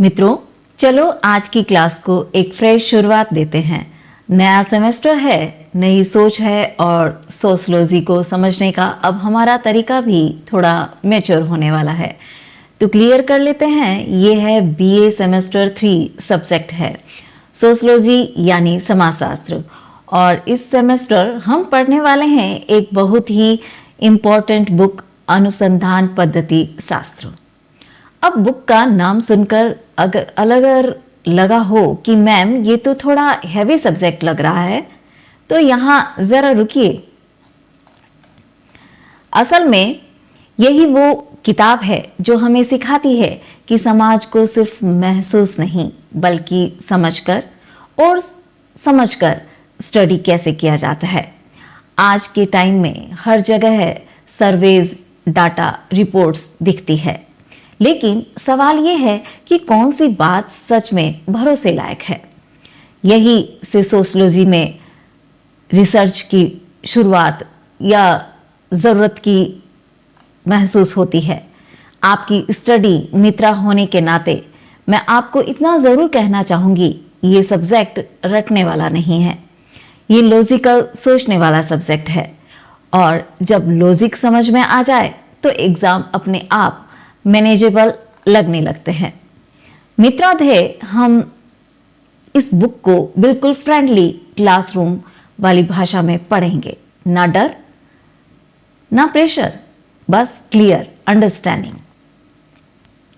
मित्रों, चलो आज की क्लास को एक फ्रेश शुरुआत देते हैं। नया सेमेस्टर है, नई सोच है और सोशलॉजी को समझने का अब हमारा तरीका भी थोड़ा मैच्योर होने वाला है। तो क्लियर कर लेते हैं, ये है बीए सेमेस्टर 3 सब्जेक्ट है सोशलॉजी यानी समाजशास्त्र। और इस सेमेस्टर हम पढ़ने वाले हैं एक बहुत ही इम्पॉर्टेंट बुक, अनुसंधान पद्धति शास्त्र। अब बुक का नाम सुनकर अगर अलग लगा हो कि मैम ये तो थोड़ा हैवी सब्जेक्ट लग रहा है, तो यहाँ ज़रा रुकिए। असल में यही वो किताब है जो हमें सिखाती है कि समाज को सिर्फ महसूस नहीं बल्कि समझकर स्टडी कैसे किया जाता है। आज के टाइम में हर जगह सर्वेज, डाटा, रिपोर्ट्स दिखती है, लेकिन सवाल ये है कि कौन सी बात सच में भरोसे लायक है। यही से सोशलॉजी में रिसर्च की शुरुआत या ज़रूरत की महसूस होती है। आपकी स्टडी मित्रा होने के नाते मैं आपको इतना ज़रूर कहना चाहूँगी, ये सब्जेक्ट रटने वाला नहीं है, ये लॉजिकल सोचने वाला सब्जेक्ट है। और जब लॉजिक समझ में आ जाए तो एग्ज़ाम अपने आप मैनेजेबल लगने लगते हैं। मित्राध्यय हम इस बुक को बिल्कुल फ्रेंडली क्लासरूम वाली भाषा में पढ़ेंगे। ना डर ना प्रेशर, बस क्लियर अंडरस्टैंडिंग।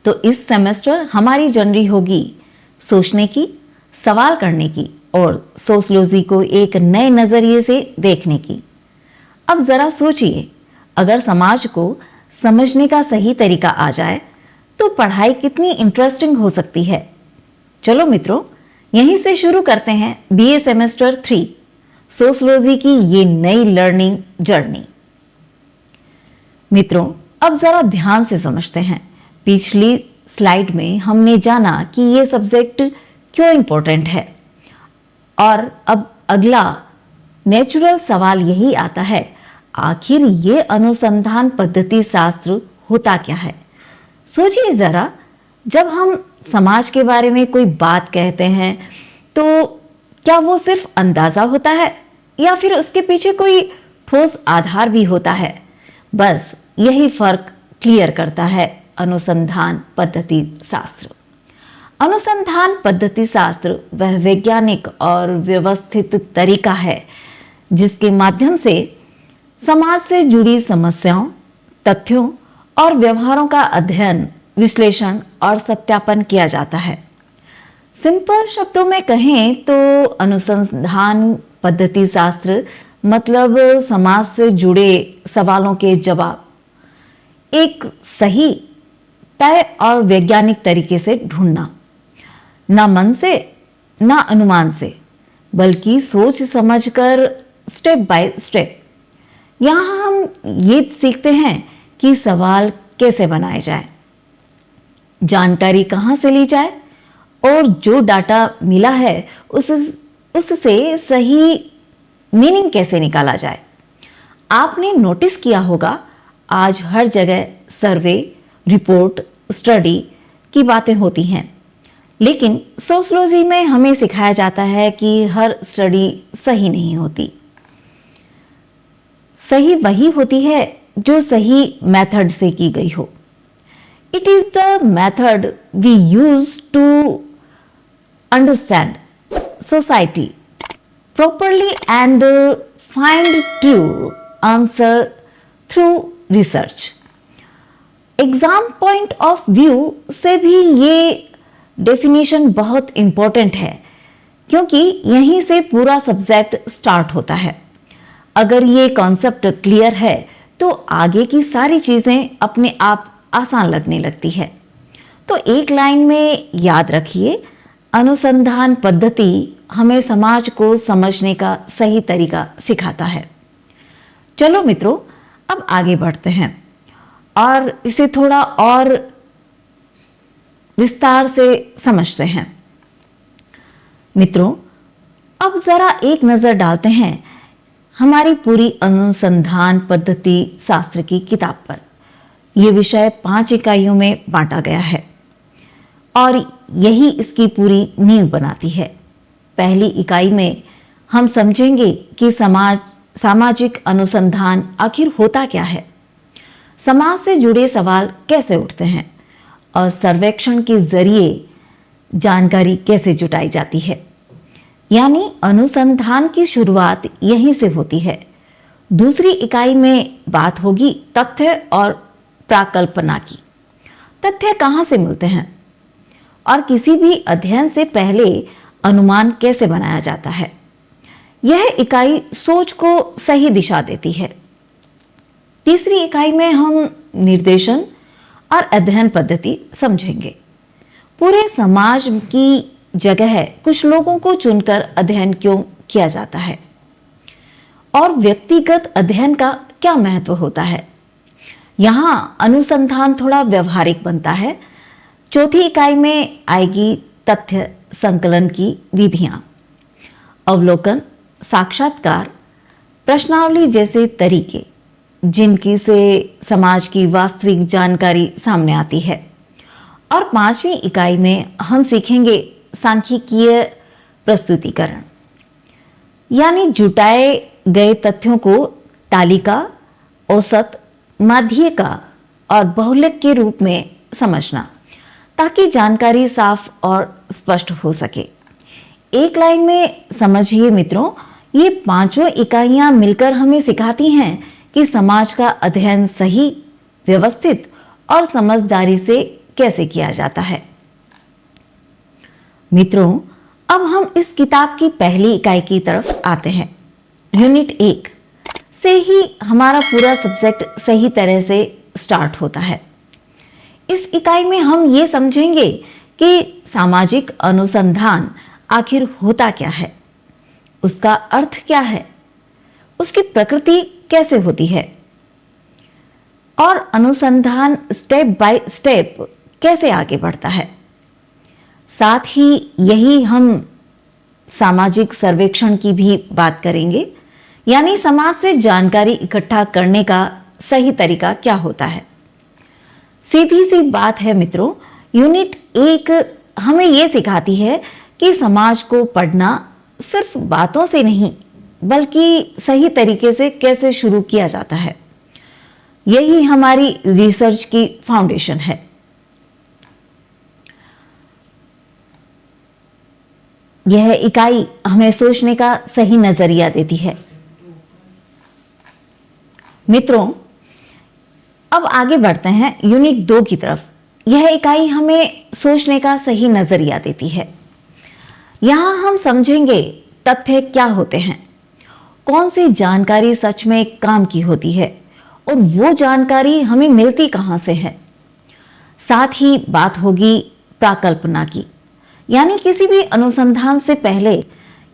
तो इस सेमेस्टर हमारी जर्नी होगी सोचने की, सवाल करने की और सोशलॉजी को एक नए नज़रिए से देखने की। अब ज़रा सोचिए, अगर समाज को समझने का सही तरीका आ जाए तो पढ़ाई कितनी इंटरेस्टिंग हो सकती है। चलो मित्रों, यहीं से शुरू करते हैं बीए सेमेस्टर 3 सोशलॉजी की ये नई लर्निंग जर्नी। मित्रों, अब जरा ध्यान से समझते हैं। पिछली स्लाइड में हमने जाना कि ये सब्जेक्ट क्यों इंपॉर्टेंट है, और अब अगला नेचुरल सवाल यही आता है, आखिर ये अनुसंधान पद्धति शास्त्र होता क्या है। सोचिए जरा, जब हम समाज के बारे में कोई बात कहते हैं तो क्या वो सिर्फ अंदाजा होता है या फिर उसके पीछे कोई ठोस आधार भी होता है। बस यही फर्क क्लियर करता है अनुसंधान पद्धति शास्त्र। अनुसंधान पद्धति शास्त्र वह वैज्ञानिक और व्यवस्थित तरीका है जिसके माध्यम से समाज से जुड़ी समस्याओं, तथ्यों और व्यवहारों का अध्ययन, विश्लेषण और सत्यापन किया जाता है। सिंपल शब्दों में कहें तो अनुसंधान पद्धति शास्त्र मतलब समाज से जुड़े सवालों के जवाब एक सही, तय और वैज्ञानिक तरीके से ढूंढना, ना मन से ना अनुमान से, बल्कि सोच समझकर स्टेप बाय स्टेप। यहाँ हम ये सीखते हैं कि सवाल कैसे बनाए जाए, जानकारी कहाँ से ली जाए और जो डाटा मिला है उससे सही मीनिंग कैसे निकाला जाए। आपने नोटिस किया होगा, आज हर जगह सर्वे, रिपोर्ट, स्टडी की बातें होती हैं, लेकिन सोशलॉजी में हमें सिखाया जाता है कि हर स्टडी सही नहीं होती। सही वही होती है जो सही मेथड से की गई हो। It is the method we use to understand society properly and find true answer through research। Exam point of view से भी ये डेफिनेशन बहुत इंपॉर्टेंट है, क्योंकि यहीं से पूरा सब्जेक्ट स्टार्ट होता है। अगर ये कॉन्सेप्ट क्लियर है तो आगे की सारी चीज़ें अपने आप आसान लगने लगती है। तो एक लाइन में याद रखिए, अनुसंधान पद्धति हमें समाज को समझने का सही तरीका सिखाता है। चलो मित्रों, अब आगे बढ़ते हैं और इसे थोड़ा और विस्तार से समझते हैं। मित्रों, अब जरा एक नज़र डालते हैं हमारी पूरी अनुसंधान पद्धति शास्त्र की किताब पर। यह विषय 5 इकाइयों में बांटा गया है और यही इसकी पूरी नींव बनाती है। पहली इकाई में हम समझेंगे कि सामाजिक अनुसंधान आखिर होता क्या है, समाज से जुड़े सवाल कैसे उठते हैं और सर्वेक्षण के जरिए जानकारी कैसे जुटाई जाती है। यानी अनुसंधान की शुरुआत यहीं से होती है। दूसरी इकाई में बात होगी तथ्य और प्राकल्पना की। तथ्य कहाँ से मिलते हैं और किसी भी अध्ययन से पहले अनुमान कैसे बनाया जाता है। यह इकाई सोच को सही दिशा देती है। तीसरी इकाई में हम निर्देशन और अध्ययन पद्धति समझेंगे। पूरे समाज की जगह कुछ लोगों को चुनकर अध्ययन क्यों किया जाता है और व्यक्तिगत अध्ययन का क्या महत्व होता है। यहाँ अनुसंधान थोड़ा व्यवहारिक बनता है। चौथी इकाई में आएगी तथ्य संकलन की विधियां, अवलोकन, साक्षात्कार, प्रश्नावली जैसे तरीके जिनकी से समाज की वास्तविक जानकारी सामने आती है। और पांचवी इकाई में हम सीखेंगे सांख्यिकीय प्रस्तुतिकरण, यानी जुटाए गए तथ्यों को तालिका, औसत, माध्यिका और बहुलक के रूप में समझना, ताकि जानकारी साफ और स्पष्ट हो सके। एक लाइन में समझिए मित्रों, ये पांचों इकाइयां मिलकर हमें सिखाती हैं कि समाज का अध्ययन सही, व्यवस्थित और समझदारी से कैसे किया जाता है। मित्रों, अब हम इस किताब की पहली इकाई की तरफ आते हैं। यूनिट 1 से ही हमारा पूरा सब्जेक्ट सही तरह से स्टार्ट होता है। इस इकाई में हम ये समझेंगे कि सामाजिक अनुसंधान आखिर होता क्या है, उसका अर्थ क्या है, उसकी प्रकृति कैसे होती है और अनुसंधान स्टेप बाय स्टेप कैसे आगे बढ़ता है। साथ ही यही हम सामाजिक सर्वेक्षण की भी बात करेंगे, यानी समाज से जानकारी इकट्ठा करने का सही तरीका क्या होता है। सीधी सी बात है मित्रों, यूनिट 1 हमें ये सिखाती है कि समाज को पढ़ना सिर्फ बातों से नहीं, बल्कि सही तरीके से कैसे शुरू किया जाता है। यही हमारी रिसर्च की फाउंडेशन है। यह इकाई हमें सोचने का सही नजरिया देती है। मित्रों, अब आगे बढ़ते हैं यूनिट 2 की तरफ। यह इकाई हमें सोचने का सही नजरिया देती है। यहां हम समझेंगे तथ्य क्या होते हैं, कौन सी जानकारी सच में काम की होती है और वो जानकारी हमें मिलती कहां से है। साथ ही बात होगी प्राकल्पना की, यानी किसी भी अनुसंधान से पहले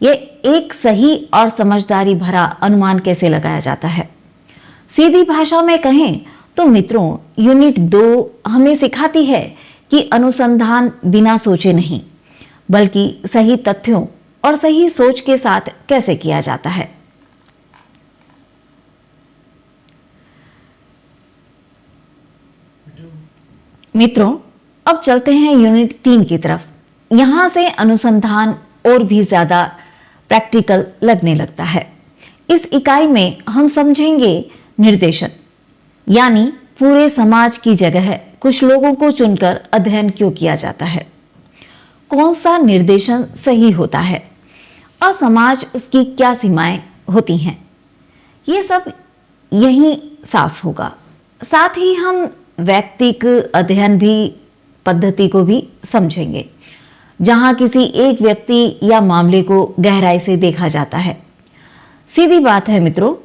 यह एक सही और समझदारी भरा अनुमान कैसे लगाया जाता है। सीधी भाषा में कहें तो मित्रों, यूनिट 2 हमें सिखाती है कि अनुसंधान बिना सोचे नहीं, बल्कि सही तथ्यों और सही सोच के साथ कैसे किया जाता है। मित्रों, अब चलते हैं यूनिट 3 की तरफ। यहां से अनुसंधान और भी ज्यादा प्रैक्टिकल लगने लगता है। इस इकाई में हम समझेंगे निर्देशन, यानी पूरे समाज की जगह कुछ लोगों को चुनकर अध्ययन क्यों किया जाता है, कौन सा निर्देशन सही होता है और समाज उसकी क्या सीमाएं होती हैं। ये सब यहीं साफ होगा। साथ ही हम वैयक्तिक अध्ययन भी पद्धति को भी समझेंगे, जहां किसी एक व्यक्ति या मामले को गहराई से देखा जाता है। सीधी बात है मित्रों,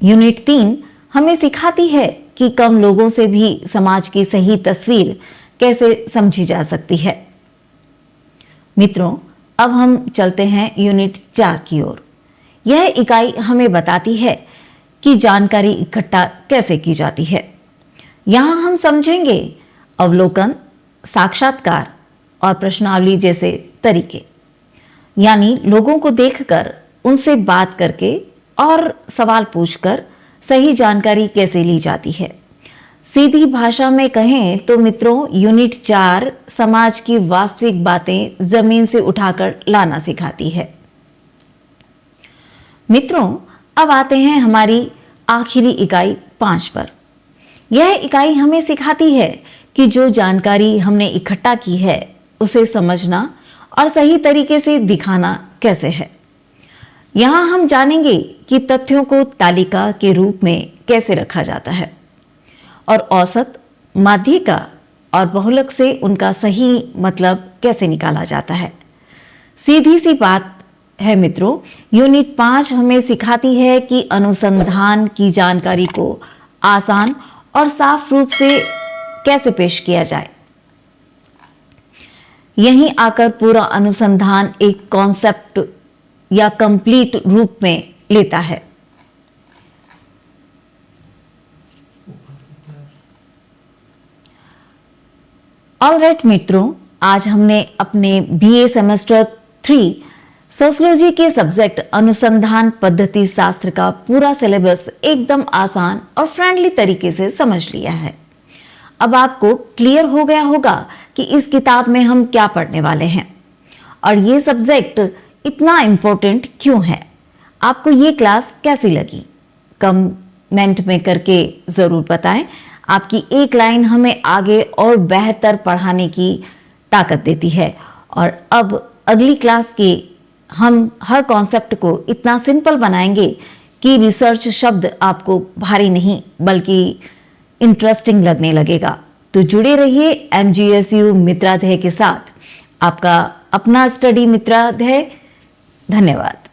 यूनिट 3 हमें सिखाती है कि कम लोगों से भी समाज की सही तस्वीर कैसे समझी जा सकती है। मित्रों, अब हम चलते हैं यूनिट 4 की ओर। यह इकाई हमें बताती है कि जानकारी इकट्ठा कैसे की जाती है। यहां हम समझेंगे अवलोकन, साक्षात्कार और प्रश्नावली जैसे तरीके, यानी लोगों को देखकर, उनसे बात करके और सवाल पूछकर सही जानकारी कैसे ली जाती है। सीधी भाषा में कहें तो मित्रों, यूनिट 4 समाज की वास्तविक बातें जमीन से उठाकर लाना सिखाती है। मित्रों, अब आते हैं हमारी आखिरी इकाई 5 पर। यह इकाई हमें सिखाती है कि जो जानकारी हमने इकट्ठा की है उसे समझना और सही तरीके से दिखाना कैसे है। यहाँ हम जानेंगे कि तथ्यों को तालिका के रूप में कैसे रखा जाता है और औसत, माध्यिका और बहुलक से उनका सही मतलब कैसे निकाला जाता है। सीधी सी बात है मित्रों, यूनिट 5 हमें सिखाती है कि अनुसंधान की जानकारी को आसान और साफ रूप से कैसे पेश किया जाए। यहीं आकर पूरा अनुसंधान एक कॉन्सेप्ट या कंप्लीट रूप में लेता है। ऑलराइट मित्रों, आज हमने अपने बीए सेमेस्टर 3 सोशियोलॉजी के सब्जेक्ट अनुसंधान पद्धति शास्त्र का पूरा सिलेबस एकदम आसान और फ्रेंडली तरीके से समझ लिया है। अब आपको क्लियर हो गया होगा कि इस किताब में हम क्या पढ़ने वाले हैं और ये सब्जेक्ट इतना इम्पोर्टेंट क्यों है। आपको ये क्लास कैसी लगी कमेंट में करके ज़रूर बताएं। आपकी एक लाइन हमें आगे और बेहतर पढ़ाने की ताकत देती है। और अब अगली क्लास के हम हर कॉन्सेप्ट को इतना सिंपल बनाएंगे कि रिसर्च शब्द आपको भारी नहीं बल्कि इंटरेस्टिंग लगने लगेगा। तो जुड़े रहिए MGSU मित्राध्याय के साथ। आपका अपना स्टडी मित्राध्याय। धन्यवाद।